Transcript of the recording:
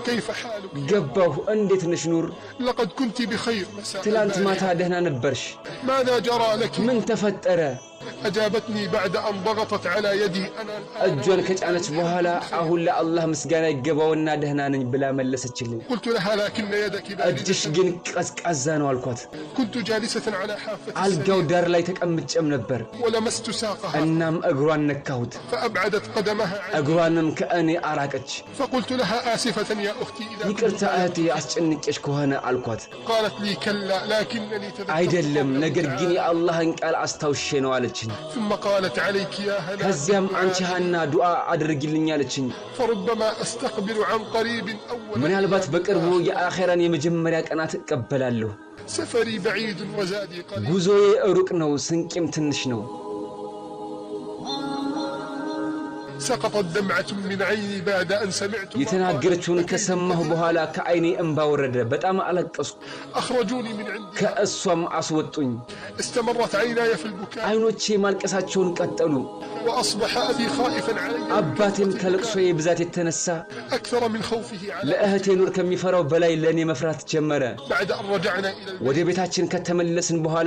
كيف حالك؟ ገባሁ እንዴት ነሽ ኑር لقد كنت بخير مساء ትላንት ማታ البارحة. ደህና ነበርሽ ماذا جرى لك؟ ምን ተፈጠረ أجابتني بعد أن ضغطت على يدي أنا እጇን ከጫነች በኋላ አሁን ለአላህ ምስጋና ይገባውና ደህና ነኝ ብላ መለሰችልኝ قلت لها لكن يدك እጅሽ باردة. ግን ቀዝቃዛ ነው አልኳት كنت جالسة على حافة አልጋው السرير ዳር ላይ ተቀምጬም ነበር ولمست ساقها እናም እግሯን ነካሁት فأبعدت قدمها عني. እግሯንም ከእኔ አራቀች فقلت لها آسفة يا أختي إذا كنت ይቅርታ እህቴ አስጨንቄሽ ከሆነ አልኳት قالت لي كلا لكنني تذكرت አይደለም قوله ነገር ግን تعالى. የአላህን ቃል አስታውሼ ነው አለችኝ ثم قالت عليك يا هلا ከዚያም አንቺ ሃና ዱዓ አድርጊልኝ አለችኝ فربما أستقبل عن قريب أول ምናልባት በቅርቡ የአኺራን የመጀመሪያ ቀናት እቀበላለሁ سفري بعيد وزادي قليل ጉዞዬ ሩቅ ነው ስንቄም ትንሽ ነው سقطت دمعة من عيني بعد أن سمعت ما የተናገረችውን قالت. ከሰማሁ በኋላ ከዓይኔ እንባ ወረደ በጣም አለቀስኩ أخرجوني من عندها ከእሷም አስወጡኝ استمرت عيناي في البكاء አይኖቼ ማልቀሳቸውን ቀጠሉ وأصبح أبي خائفا علي አባቴም ከለቅሶዬ ብዛት የተነሳ أكثر من خوفه على ለእህቴ ኑር ከሚፈራው በላይ ለኔ መፍራት ጀመረ بعد أن رجعنا إلى البيت ወደ ቤታችን ከተመለስን በኋላ